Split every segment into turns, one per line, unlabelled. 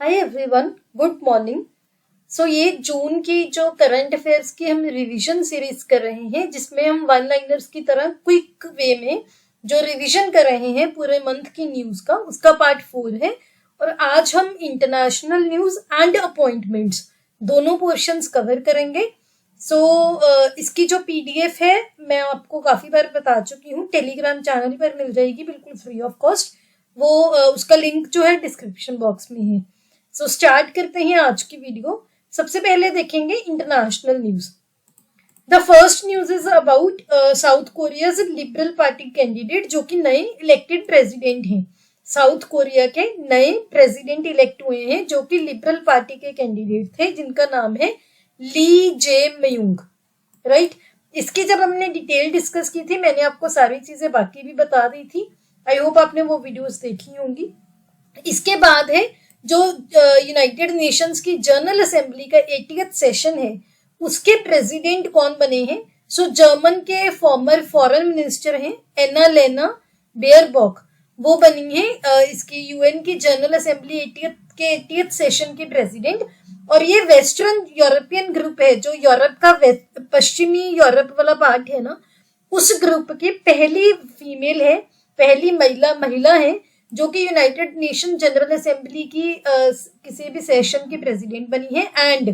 हाय everyone, good morning. So ये जून की जो करंट अफेयर्स की हम रिवीजन सीरीज कर रहे हैं, जिसमें हम वन लाइनर्स की तरह क्विक वे में जो रिवीजन कर रहे हैं पूरे मंथ की न्यूज का, उसका पार्ट 4 है। और आज हम इंटरनेशनल न्यूज एंड अपॉइंटमेंट्स दोनों पोर्शंस कवर करेंगे। इसकी जो पीडीएफ है मैं आपको काफी बार बता चुकी हूँ, टेलीग्राम चैनल पर मिल जाएगी बिल्कुल फ्री ऑफ कॉस्ट। वो उसका लिंक जो है डिस्क्रिप्शन बॉक्स में है। स्टार्ट करते हैं आज की वीडियो। सबसे पहले देखेंगे international news. The first news is about south Korea's liberal party candidate, जो कि नए इलेक्टेड प्रेसिडेंट हैं। साउथ कोरिया के नए प्रेसिडेंट इलेक्ट हुए हैं जो कि लिबरल पार्टी के कैंडिडेट थे, जिनका नाम है ली जे मयूंग। राइट, इसकी जब हमने डिटेल डिस्कस की थी, मैंने आपको सारी चीजें बाकी भी बता दी थी। आई होप आपने वो वीडियोस देखी होंगी। इसके बाद है जो यूनाइटेड नेशंस की जनरल असेंबली का 80th सेशन है, उसके प्रेसिडेंट कौन बने हैं। जर्मन के फॉर्मर फॉरेन मिनिस्टर हैं एना लेना बेयरबॉक, वो बनी है इसकी यूएन की जनरल असेंबली 80th सेशन की प्रेसिडेंट। और ये वेस्टर्न यूरोपियन ग्रुप है, जो यूरोप का पश्चिमी यूरोप वाला पार्ट है ना, उस ग्रुप की पहली फीमेल है, पहली महिला है जो कि यूनाइटेड नेशन जनरल असेंबली की किसी भी सेशन की प्रेसिडेंट बनी है। एंड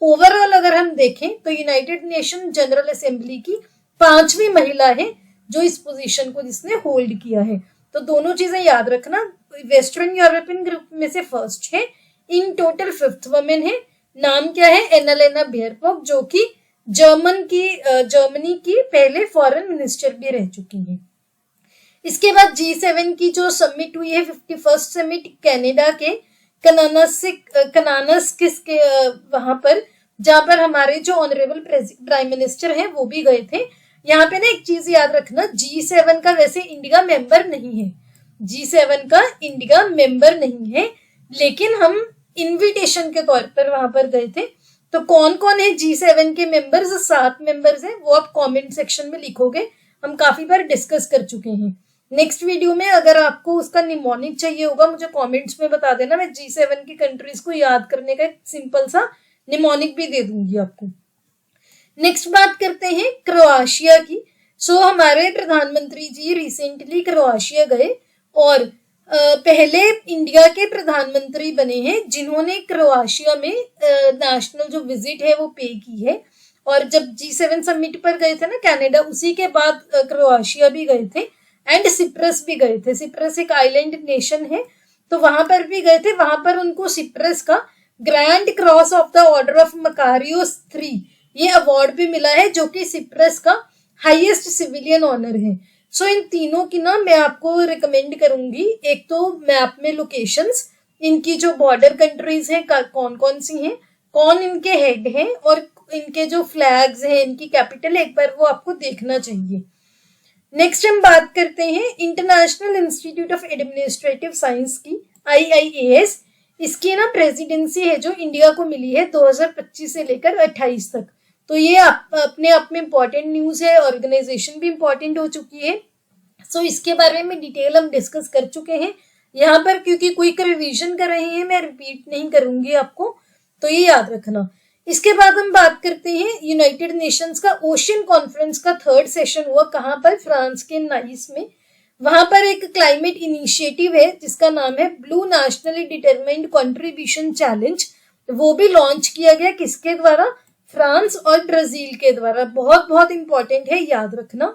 ओवरऑल अगर हम देखें तो यूनाइटेड नेशन जनरल असेंबली की 5वीं महिला है जो इस पोजीशन को जिसने होल्ड किया है। तो दोनों चीजें याद रखना, वेस्टर्न यूरोपियन ग्रुप में से फर्स्ट है, इन टोटल 5th वुमेन है। नाम क्या है, एनालेना बेयरबॉक, जो कि जर्मनी की पहले फॉरेन मिनिस्टर भी रह चुकी है। इसके बाद G7 की जो समिट हुई है, 51st समिट कनाडा के कनानस के वहां पर, जहां पर हमारे जो ऑनरेबल प्राइम मिनिस्टर हैं वो भी गए थे। यहाँ पे ना एक चीज याद रखना, G7 का वैसे इंडिया मेंबर नहीं है, G7 का इंडिया मेंबर नहीं है, लेकिन हम इनविटेशन के तौर पर वहां पर गए थे। तो कौन कौन है G7 के मेंबर्स? 7 मेंबर्स हैं, वो आप कमेंट सेक्शन में लिखोगे, हम काफी बार डिस्कस कर चुके हैं। नेक्स्ट वीडियो में अगर आपको उसका निमोनिक चाहिए होगा, मुझे कमेंट्स में बता देना, मैं G7 की कंट्रीज को याद करने का एक सिंपल सा निमोनिक भी दे दूंगी आपको। नेक्स्ट बात करते हैं क्रोएशिया की। हमारे प्रधानमंत्री जी रिसेंटली क्रोएशिया गए और पहले इंडिया के प्रधानमंत्री बने हैं जिन्होंने क्रोएशिया में नेशनल जो विजिट है वो पे की है। और जब G7 समिट पर गए थे ना कनाडा, उसी के बाद क्रोएशिया भी गए थे एंड सिप्रस भी गए थे। सिप्रस एक आइलैंड नेशन है, तो वहां पर भी गए थे। वहां पर उनको सिप्रस का grand cross of the order of Makarios 3 ये अवार्ड भी मिला है, जो कि सिप्रस का हाईएस्ट सिविलियन ऑनर है। इन तीनों की ना मैं आपको रिकमेंड करूंगी, एक तो मैप में लोकेशंस, इनकी जो बॉर्डर कंट्रीज हैं कौन कौन सी हैं, कौन इनके हेड हैं, और इनके जो फ्लैग्स हैं, इनकी कैपिटल, एक बार वो आपको देखना चाहिए। नेक्स्ट हम बात करते हैं international institute of administrative science की, IIAS। इसकी ना प्रेसिडेंसी है जो इंडिया को मिली है 2025 से लेकर 28 तक। तो ये अपने आप में इंपॉर्टेंट न्यूज है, ऑर्गेनाइजेशन भी इंपॉर्टेंट हो चुकी है। इसके बारे में डिटेल हम डिस्कस कर चुके हैं। यहाँ पर क्योंकि क्विक रिवीजन कर रहे हैं, मैं रिपीट नहीं करूंगी आपको, तो ये याद रखना। इसके बाद हम बात करते हैं यूनाइटेड नेशंस का ओशियन कॉन्फ्रेंस का 3rd सेशन हुआ, कहां पर? फ्रांस के नाइस में। वहां पर एक क्लाइमेट इनिशिएटिव है जिसका नाम है blue nationally determined contribution challenge. वो भी लॉन्च किया गया, किसके द्वारा? फ्रांस और ब्राजील के द्वारा। बहुत बहुत इंपॉर्टेंट है, याद रखना।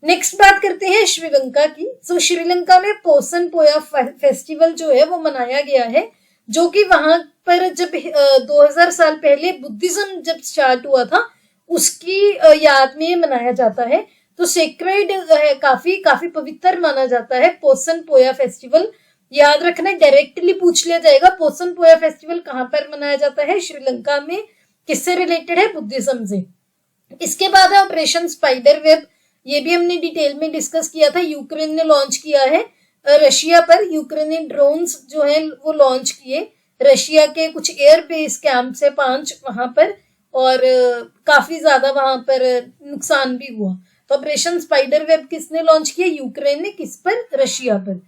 नेक्स्ट बात करते हैं श्रीलंका की। श्रीलंका में पोसन पोया फेस्टिवल जो है वो मनाया गया है, जो कि वहां पर जब 2000 साल पहले बुद्धिज्म जब स्टार्ट हुआ था, उसकी याद में मनाया जाता है। तो सेक्रेड है, काफी पवित्र माना जाता है पोसन पोया फेस्टिवल। याद रखना, डायरेक्टली पूछ लिया जाएगा पोसन पोया फेस्टिवल कहां पर मनाया जाता है? श्रीलंका में। किससे रिलेटेड है? बुद्धिज्म से। इसके बाद है ऑपरेशन स्पाइडर वेब, ये भी हमने डिटेल में डिस्कस किया था। यूक्रेन ने लॉन्च किया है रशिया पर, यूक्रेन ने ड्रोन्स जो है वो लॉन्च किए रशिया के कुछ एयर बेस कैंप से 5 वहां पर, और काफी ज्यादा वहां पर नुकसान भी हुआ। तो ऑपरेशन स्पाइडर वेब किसने लॉन्च किया? यूक्रेन ने। किस पर? रशिया पर।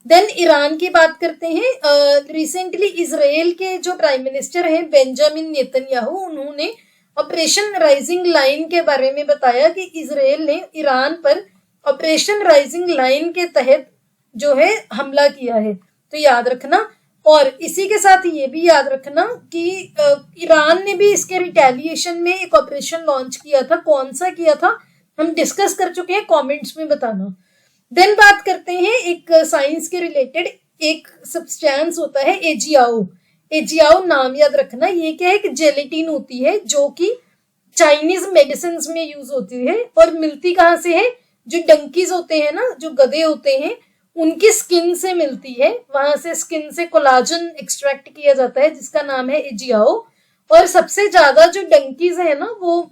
देन ईरान की बात करते हैं। रिसेंटली इजराइल के जो प्राइम मिनिस्टर हैं बेंजामिन नेतन्याहू, उन्होंने ऑपरेशन राइजिंग लाइन के बारे में बताया कि इजराइल ने ईरान पर ऑपरेशन राइजिंग लाइन के तहत जो है हमला किया है। तो याद रखना। और इसी के साथ ये भी याद रखना कि ईरान ने भी इसके रिटेलिएशन में एक ऑपरेशन लॉन्च किया था। कौन सा किया था हम डिस्कस कर चुके हैं, कमेंट्स में बताना। देन बात करते हैं एक साइंस के रिलेटेड, एक सब्सटेंस होता है एजियाओ। एजियाओ नाम याद रखना। ये क्या है कि जेलेटिन होती है जो कि चाइनीज मेडिसिन में यूज होती है। और मिलती कहाँ से है? जो डंकीज होते हैं ना, जो गधे होते हैं, उनकी स्किन से मिलती है। वहां से स्किन से कोलाजन एक्सट्रैक्ट किया जाता है जिसका नाम है एजियाओ। और सबसे ज्यादा जो डंकीज है ना, वो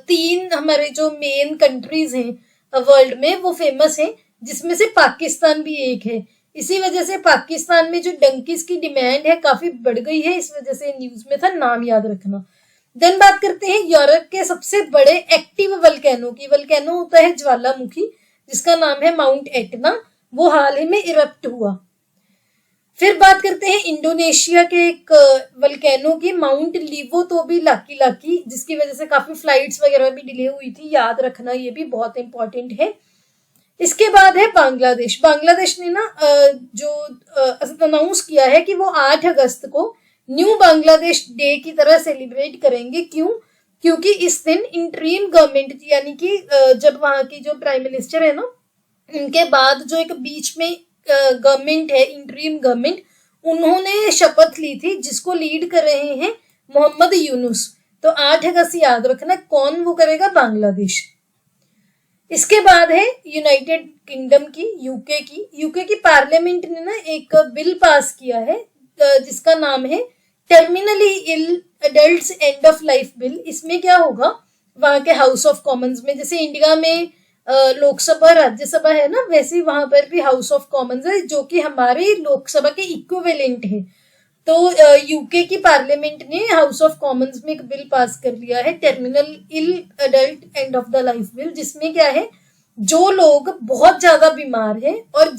3 हमारे जो मेन कंट्रीज हैं वर्ल्ड में वो फेमस है, जिसमें से पाकिस्तान भी एक है। इसी वजह से पाकिस्तान में जो डंकीज की डिमांड है काफी बढ़ गई है, इस वजह से न्यूज में था, नाम याद रखना। देन बात करते हैं यूरोप के सबसे बड़े एक्टिव वल्केनो की। वल्केनो होता है ज्वालामुखी, जिसका नाम है माउंट एटना। वो हाल ही में इरप्ट हुआ। फिर बात करते हैं इंडोनेशिया के एक वल्केनो की, माउंट लिवोतोबी लाकी लाकी, जिसकी वजह से काफी फ्लाइट्स वगैरह भी डिले हुई थी। याद रखना, ये भी बहुत इंपॉर्टेंट है। इसके बाद है बांग्लादेश। बांग्लादेश ने ना जो अनाउंस किया है कि वो 8 अगस्त को न्यू बांग्लादेश डे की तरह सेलिब्रेट करेंगे। क्यों? क्योंकि इस दिन इंटरीम गवर्नमेंट, यानी कि जब वहां की जो प्राइम मिनिस्टर है ना, उनके बाद जो एक बीच में गवर्नमेंट है, इंटरीम गवर्नमेंट, उन्होंने शपथ ली थी जिसको लीड कर रहे हैं मोहम्मद यूनुस। तो 8 अगस्त याद रखना। कौन वो करेगा? बांग्लादेश। इसके बाद है यूनाइटेड किंगडम की, यूके की। यूके की पार्लियामेंट ने ना एक बिल पास किया है जिसका नाम है terminally ill adults end of life bill. इसमें क्या होगा, वहां के हाउस ऑफ कॉमन्स में, जैसे इंडिया में लोकसभा राज्यसभा है ना, वैसे वहां पर भी हाउस ऑफ कॉमन्स है जो कि हमारे लोकसभा के इक्विवेलेंट है। तो यूके की पार्लियामेंट ने हाउस ऑफ कॉमन्स में एक बिल पास कर लिया है, terminal ill adult end of the life bill, जिसमें क्या है, जो लोग बहुत ज्यादा बीमार हैं और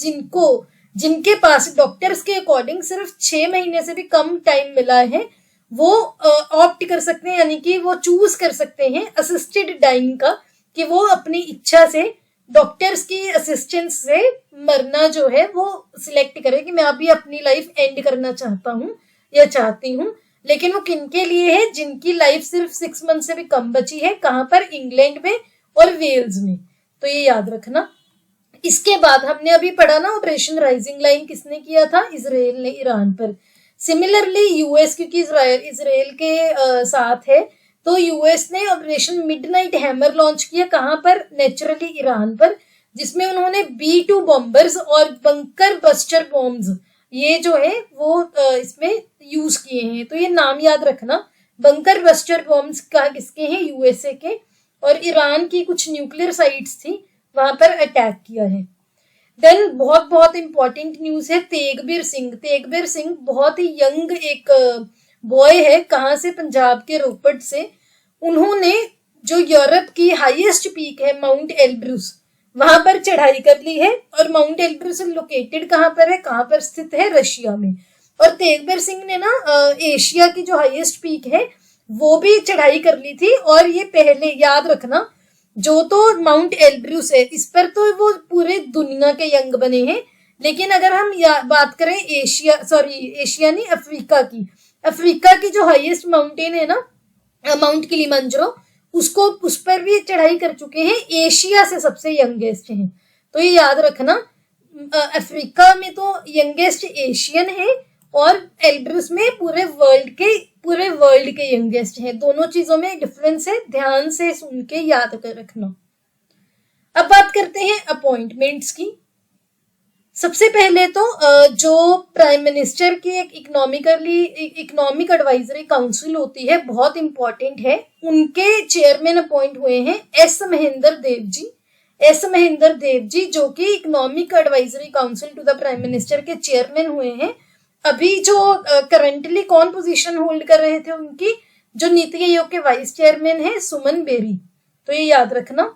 जिनके पास डॉक्टर्स के अकॉर्डिंग सिर्फ 6 महीने से भी कम टाइम मिला है, वो ऑप्ट कर सकते हैं, यानी कि वो चूज कर सकते हैं असिस्टेड डाइंग का, कि वो अपनी इच्छा से डॉक्टर्स की असिस्टेंस से मरना जो है वो सिलेक्ट करे कि मैं अभी अपनी लाइफ एंड करना चाहता हूँ या चाहती हूँ। लेकिन वो किनके लिए है? जिनकी लाइफ सिर्फ 6 मंथ से भी कम बची है। कहां पर? इंग्लैंड में और वेल्स में। तो ये याद रखना। इसके बाद हमने अभी पढ़ा ना, ऑपरेशन राइजिंग लाइन किसने किया था? इजराइल ने ईरान पर। सिमिलरली यूएस, क्योंकि इजराइल के साथ है, तो यूएस ने ऑपरेशन मिडनाइट हैमर लॉन्च किया। कहां पर? नेचुरली ईरान पर, जिसमें उन्होंने B-2 बॉम्बर्स और बंकर बस्टर बॉम्ब्स ये जो है वो इसमें यूज किए हैं। तो ये नाम याद रखना। बंकर बस्टर बॉम्ब्स का किसके हैं? यूएसए के। और ईरान की कुछ न्यूक्लियर साइट्स थी, वहां पर अटैक किया है। देन बहुत बहुत इंपॉर्टेंट न्यूज है तेगबीर सिंह। तेगबीर सिंह बहुत ही यंग एक बॉय है। कहां से? पंजाब के रोपड़ से। उन्होंने जो यूरोप की हाईएस्ट पीक है माउंट एल्ब्रूस, वहां पर चढ़ाई कर ली है। और माउंट एल्ब्रूस लोकेटेड कहां पर है? कहां पर स्थित है? रशिया में। और तेगबीर सिंह ने ना एशिया की जो हाईएस्ट पीक है वो भी चढ़ाई कर ली थी। और ये पहले याद रखना, जो तो माउंट एल्ब्रूस है, इस पर तो वो पूरे दुनिया के यंग बने हैं। लेकिन अगर हम बात करें एशिया नहीं, अफ्रीका की जो हाईएस्ट माउंटेन है ना, माउंट किलिमंजारो, उस पर भी चढ़ाई कर चुके हैं। एशिया से सबसे यंगेस्ट हैं। तो ये याद रखना, अफ्रीका में तो यंगेस्ट एशियन है और एल्ब्रूस में पूरे वर्ल्ड के यंगेस्ट हैं। दोनों चीजों में डिफरेंस है, ध्यान से सुन के याद कर रखना। अब बात करते हैं अपॉइंटमेंट्स की। सबसे पहले तो जो प्राइम मिनिस्टर की एक इकोनॉमिक एडवाइजरी काउंसिल होती है, बहुत इंपॉर्टेंट है। उनके चेयरमैन अपॉइंट हुए हैं एस महेंद्र देव जी, जो कि economic advisory council to the prime minister के चेयरमैन हुए हैं। अभी जो करंटली कौन पोजीशन होल्ड कर रहे थे उनकी, जो नीति आयोग के वाइस चेयरमैन है सुमन बेरी। तो ये याद रखना।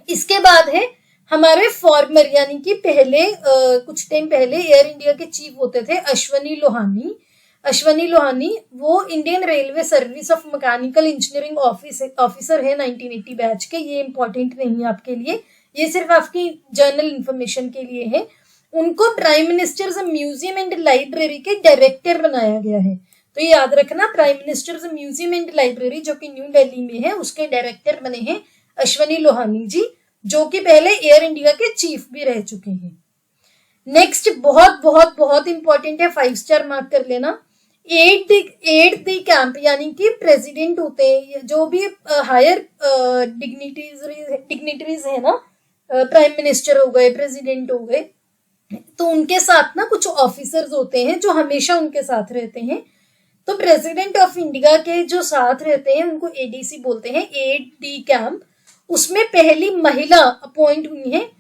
इसके बाद है हमारे फॉर्मर यानी कि पहले कुछ टाइम पहले एयर इंडिया के चीफ होते थे अश्वनी लोहानी। अश्वनी लोहानी वो Indian railway service of mechanical engineering officer है 1980 बैच के। ये इंपॉर्टेंट नहीं है आपके लिए, ये सिर्फ आपकी जर्नल इंफॉर्मेशन के लिए है। उनको prime ministers museum and library के डायरेक्टर बनाया गया है। तो ये याद रखना, prime ministers museum and library जो कि न्यू दिल्ली में है उसके डायरेक्टर बने हैं अश्वनी लोहानी जी, जो कि पहले एयर इंडिया के चीफ भी रह चुके हैं। नेक्स्ट बहुत बहुत बहुत इंपॉर्टेंट है, 5 स्टार मार्क कर लेना। एट द कैंप यानी कि प्रेसिडेंट होते हैं, जो भी हायर डिग्निटरीज है ना, प्राइम मिनिस्टर हो गए, प्रेसिडेंट हो गए, तो उनके साथ ना कुछ ऑफिसर्स होते हैं जो हमेशा उनके साथ रहते हैं। तो प्रेसिडेंट ऑफ इंडिया के जो साथ रहते हैं उनको एडीसी बोलते हैं, एट दी कैंप। उसमें पहली महिला अपॉइंट हुई है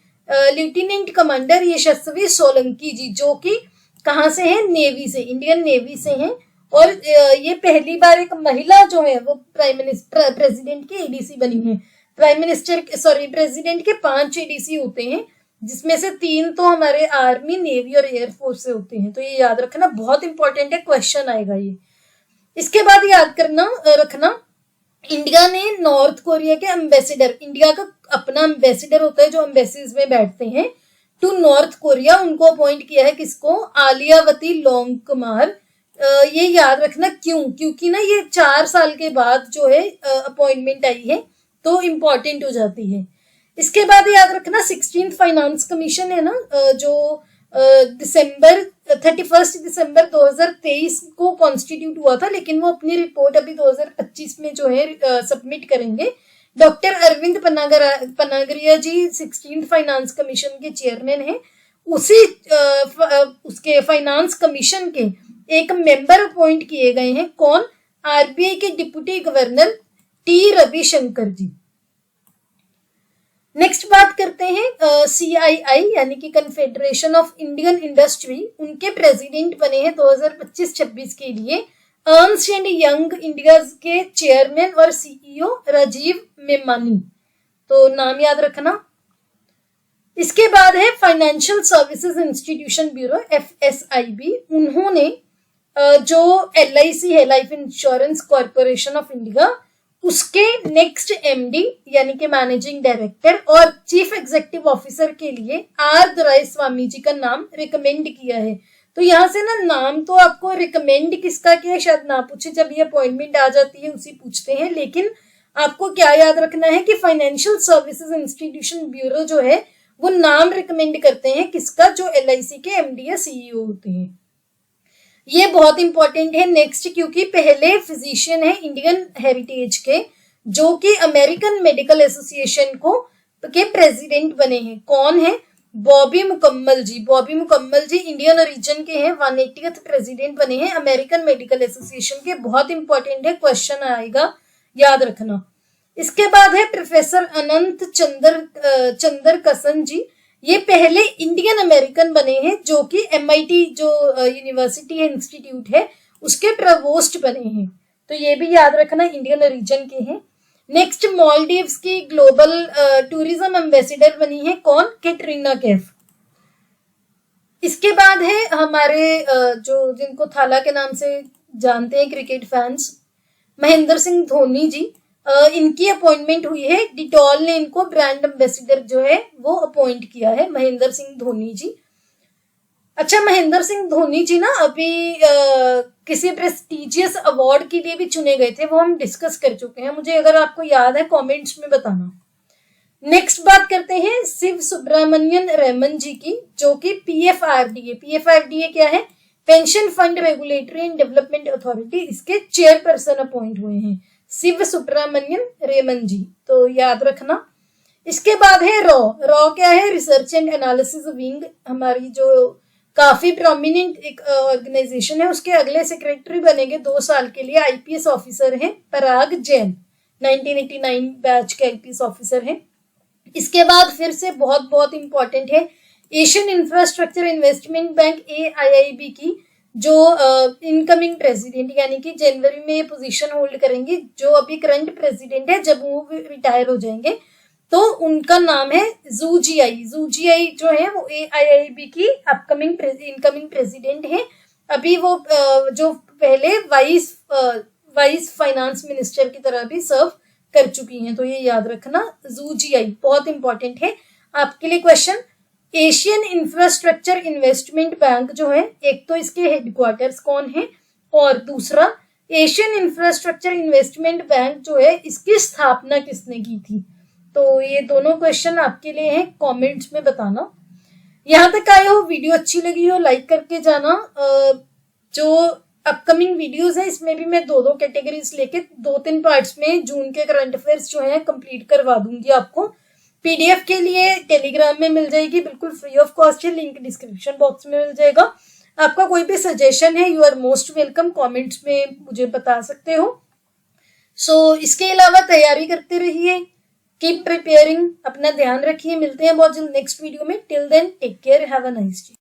लेफ्टिनेंट कमांडर यशस्वी सोलंकी जी, जो कि कहाँ से है, नेवी से, इंडियन नेवी से हैं। और ये पहली बार एक महिला जो है वो प्रेसिडेंट की एडीसी बनी है। प्रेसिडेंट के 5 एडीसी होते हैं, जिसमें से 3 तो हमारे आर्मी, नेवी और एयरफोर्स से होते हैं। तो ये याद रखना, बहुत इंपॉर्टेंट है, क्वेश्चन आएगा ये। इसके बाद याद रखना इंडिया ने नॉर्थ कोरिया के एम्बेसडर, इंडिया का अपना एम्बेसडर होता है जो एम्बेसीज में बैठते हैं, टू नॉर्थ कोरिया, उनको अपॉइंट किया है किसको, आलियावती लोंग कुमार। ये याद रखना क्यों, क्योंकि ना ये 4 साल के बाद जो है अपॉइंटमेंट आई है, तो इम्पोर्टेंट हो जाती है। इसके बाद याद रखना 16th फाइनेंस कमीशन है ना, जो 31 दिसंबर 2023 को कॉन्स्टिट्यूट हुआ था, लेकिन वो अपनी रिपोर्ट अभी 2025 में जो है सबमिट करेंगे। डॉक्टर अरविंद पनागरिया जी 16th फाइनेंस कमीशन के चेयरमैन हैं। उसके फाइनेंस कमीशन के एक मेंबर अपॉइंट किए गए हैं, कौन, आरबीआई के डिप्टी गवर्नर टी रविशंकर जी। नेक्स्ट बात करते हैं CII यानी कि कन्फेडरेशन ऑफ इंडियन इंडस्ट्री, उनके प्रेसिडेंट बने हैं 2025-26 के लिए अर्न्स्ट एंड यंग इंडिया के चेयरमैन और CEO राजीव मेमानी। तो नाम याद रखना। इसके बाद है financial services institution bureau FSIB, उन्होंने जो LIC है, life insurance corporation of India, उसके नेक्स्ट MD यानी कि मैनेजिंग डायरेक्टर और चीफ एग्जीक्यूटिव ऑफिसर के लिए आर दोराईस्वामी जी का नाम रिकमेंड किया है। तो यहाँ से ना नाम तो आपको रिकमेंड किसका किया शायद ना पूछे, जब ये अपॉइंटमेंट आ जाती है उसी पूछते हैं, लेकिन आपको क्या याद रखना है कि फाइनेंशियल सर्विसेज इंस्टीट्यूशन ब्यूरो जो है वो नाम रिकमेंड करते हैं किसका, जो LIC के MD या CEO होते हैं। ये बहुत इंपॉर्टेंट है नेक्स्ट, क्योंकि पहले फिजिशियन है इंडियन हेरिटेज के जो कि अमेरिकन मेडिकल एसोसिएशन के प्रेसिडेंट बने हैं, कौन है, बॉबी मुकम्मल जी। बॉबी मुकम्मल जी इंडियन ओरिजिन के हैं, 180th प्रेसिडेंट बने हैं अमेरिकन मेडिकल एसोसिएशन के। बहुत इंपॉर्टेंट है, क्वेश्चन आएगा, याद रखना। इसके बाद है प्रोफेसर अनंत चंद्र कसन जी, ये पहले इंडियन अमेरिकन बने हैं जो कि MIT जो यूनिवर्सिटी है, इंस्टीट्यूट है, उसके प्रवोस्ट बने हैं। तो ये भी याद रखना, इंडियन ओरिजिन के हैं। नेक्स्ट मालदीव्स की ग्लोबल टूरिज्म एम्बेसडर बनी है, कौन, कैटरीना कैफ। इसके बाद है हमारे जो जिनको थाला के नाम से जानते हैं क्रिकेट फैंस, महेंद्र सिंह धोनी जी, इनकी अपॉइंटमेंट हुई है, डिटॉल ने इनको ब्रांड एम्बेसडर जो है वो अपॉइंट किया है, महेंद्र सिंह धोनी जी। अच्छा, महेंद्र सिंह धोनी जी ना अभी किसी प्रेस्टिजियस अवार्ड के लिए भी चुने गए थे, वो हम डिस्कस कर चुके हैं, मुझे अगर आपको याद है कमेंट्स में बताना। नेक्स्ट बात करते हैं शिव सुब्रमण्यन रेमन जी की, जो कि PFRDA क्या है, pension fund regulatory and development authority, इसके चेयरपर्सन अपॉइंट हुए हैं शिव सुब्रमण्यन रेमन जी, तो याद रखना। इसके बाद है रॉ क्या है, रिसर्च एंड एनालिसिस विंग, हमारी जो काफी प्रोमिनेंट एक ऑर्गेनाइजेशन है, उसके अगले सेक्रेटरी बनेंगे 2 साल के लिए, IPS ऑफिसर हैं पराग जैन, 1989 बैच के IPS ऑफिसर हैं। इसके बाद फिर से बहुत बहुत इंपॉर्टेंट है Asian infrastructure investment bank AIIB की जो इनकमिंग प्रेसिडेंट यानी कि जनवरी में पोजीशन होल्ड करेंगे, जो अभी करंट प्रेसिडेंट है, जब वो रिटायर हो जाएंगे तो उनका नाम है जू जियाई। जू जियाई जो है वो AIIB की अपकमिंग इनकमिंग प्रेसिडेंट है। अभी वो जो पहले वाइस फाइनेंस मिनिस्टर की तरह भी सर्व कर चुकी हैं, तो ये याद रखना, जू जियाई बहुत इंपॉर्टेंट है आपके लिए question. Asian infrastructure investment bank जो है, एक तो इसके हेडक्वार्टर्स कौन है और दूसरा एशियन इंफ्रास्ट्रक्चर इन्वेस्टमेंट बैंक जो है इसकी स्थापना किसने की थी। तो ये दोनों क्वेश्चन आपके लिए हैं, कमेंट्स में बताना। यहाँ तक आए हो, वीडियो अच्छी लगी हो लाइक करके जाना। जो अपकमिंग वीडियोस है इसमें भी मैं 2-2 कैटेगरीज लेके 2-3 पार्ट्स में जून के करंट अफेयर्स जो है कंप्लीट करवा दूंगी आपको। PDF के लिए टेलीग्राम में मिल जाएगी, बिल्कुल फ्री ऑफ कॉस्ट है, लिंक डिस्क्रिप्शन बॉक्स में मिल जाएगा। आपका कोई भी सजेशन है, you are most welcome, comments में मुझे बता सकते हो। सो इसके अलावा तैयारी करते रहिए, कीप प्रिपेयरिंग, अपना ध्यान रखिए। मिलते हैं बहुत जल्द नेक्स्ट वीडियो में। Till then take care, have a nice day.